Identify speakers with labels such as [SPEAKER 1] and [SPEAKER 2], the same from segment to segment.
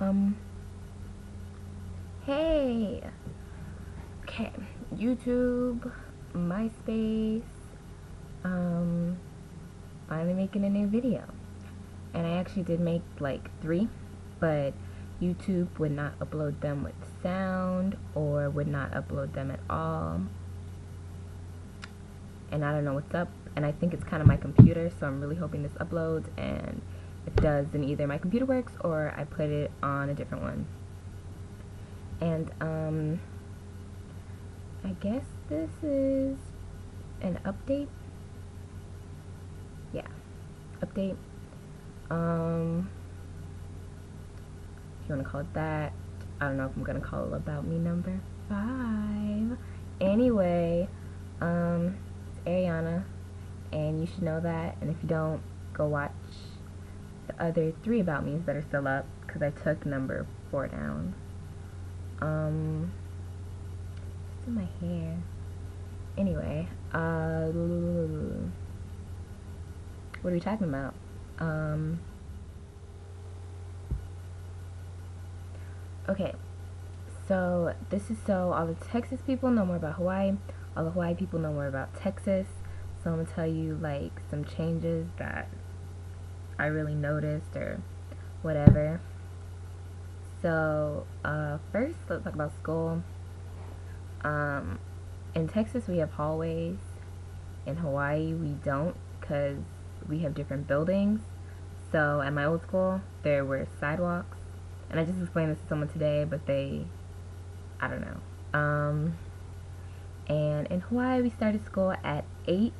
[SPEAKER 1] Um, hey, okay, YouTube, MySpace, um, finally making a new video. And I actually did make like 3, but YouTube would not upload them with sound or would not upload them at all. And I don't know what's up, and I think it's kind of my computer, so I'm really hoping this uploads, and if it does, then either my computer works or I put it on a different one. And I guess this is an update. Yeah, update. If you want to call it that. I don't know if I'm gonna call it About Me number 5. Anyway, it's Ariana, and you should know that. And if you don't, go watch the other 3 About Me's that are still up, because I took number 4 down. Just in my hair. Anyway, what are we talking about? Okay, so this is so all the Texas people know more about Hawaii, all the Hawaii people know more about Texas. So I'm gonna tell you like some changes that I really noticed or whatever. So first, let's talk about school. In Texas we have hallways. In Hawaii we don't, because we have different buildings. So at my old school there were sidewalks, and I just explained this to someone today, but I don't know. And in Hawaii we started school at 8,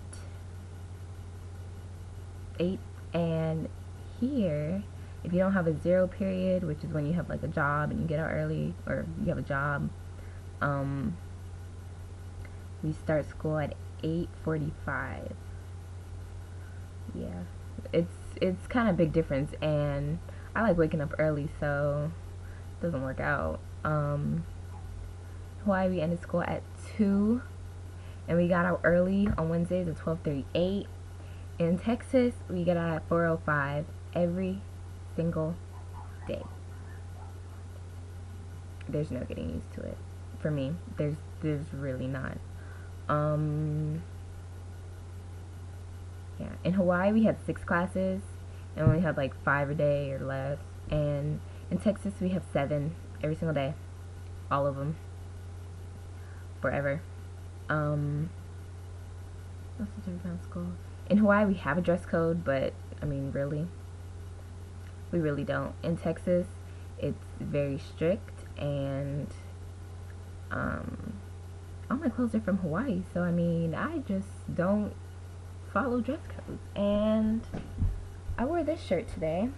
[SPEAKER 1] and here, if you don't have a 0 period, which is when you have like a job and you get out early, or you have a job, we start school at 8:45. Yeah, it's kind of a big difference, and I like waking up early, so it doesn't work out. Hawaii, we ended school at 2, and we got out early on Wednesdays at 12:38. In Texas, we get out at 4:05 every single day. There's no getting used to it. For me, there's really not. Yeah, in Hawaii we had 6 classes, and we only had like 5 a day or less. And in Texas we have 7 every single day, all of them, forever. What's the difference around school? In Hawaii we have a dress code, but I mean, really, we really don't. In Texas it's very strict, and all my clothes are from Hawaii, so I mean, I just don't follow dress codes. And I wore this shirt today,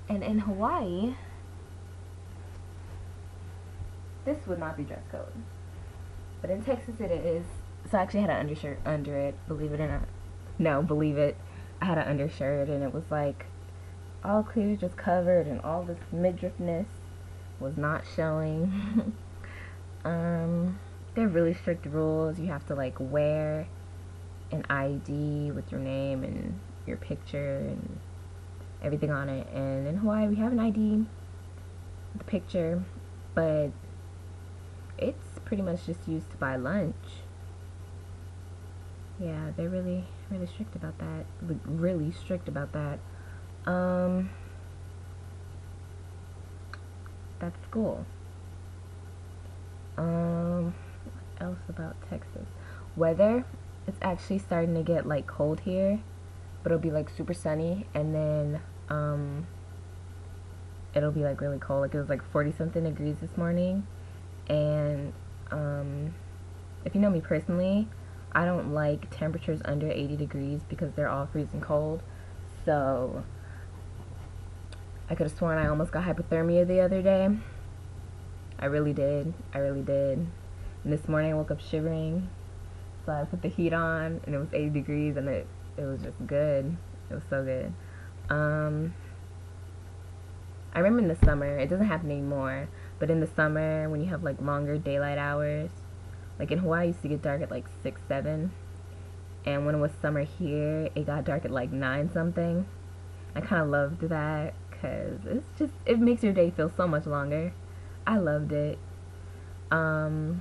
[SPEAKER 1] and in Hawaii this would not be dress code, but in Texas it is. So I actually had an undershirt under it, believe it or not. No, believe it, I had an undershirt, and it was like all clear, just covered, and all this midriffness was not showing. They're really strict rules. You have to like wear an ID with your name and your picture and everything on it. And in Hawaii we have an ID with a picture, but it's pretty much just used to buy lunch. Yeah, they're really strict about that. Like, really strict about that. That's cool. What else about Texas? Weather, it's actually starting to get like cold here, but it'll be like super sunny, and then it'll be like really cold. Like it was like 40 something degrees this morning. And if you know me personally, I don't like temperatures under 80 degrees because they're all freezing cold. So I could have sworn I almost got hypothermia the other day. I really did. And this morning I woke up shivering, so I put the heat on, and it was 80 degrees, and it was just good. It was so good. I remember in the summer, it doesn't happen anymore, but in the summer when you have like longer daylight hours, like in Hawaii it used to get dark at like 6, 7, and when it was summer here it got dark at like 9 something. I kind of loved that, because it makes your day feel so much longer. I loved it. That's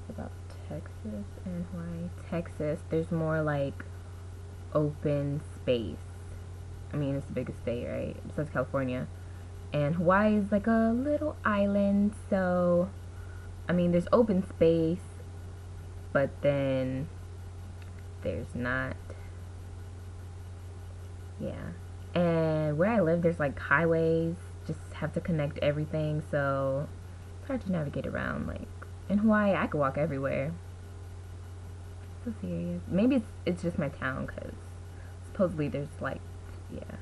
[SPEAKER 1] about Texas and Hawaii. Texas, there's more like open space. I mean, it's the biggest state, right? Besides California. And Hawaii is like a little island, so I mean, there's open space, but then there's not. Yeah. And where I live, there's like highways, just have to connect everything, so it's hard to navigate around. Like in Hawaii, I could walk everywhere. So serious. Maybe it's just my town, because supposedly there's like, yeah.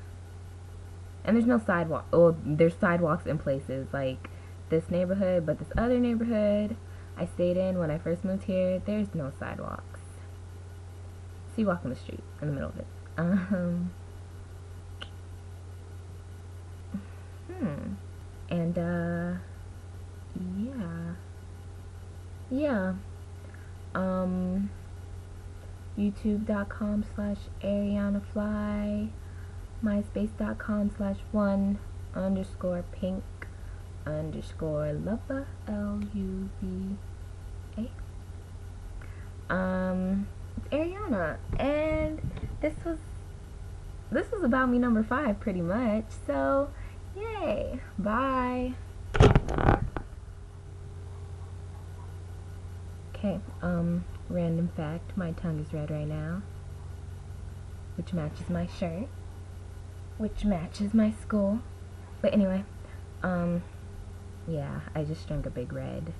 [SPEAKER 1] And there's no sidewalk. Oh, there's sidewalks in places like this neighborhood, but this other neighborhood I stayed in when I first moved here, there's no sidewalks. So you walk on the street in the middle of it. And yeah. youtube.com/arianaflyy, myspace.com/1_pink_lover, LUVA. It's Ariana, and this was about me number 5 pretty much, so yay, bye. Okay, random fact, my tongue is red right now, which matches my shirt, which matches my school. But anyway, yeah, I just drank a big red.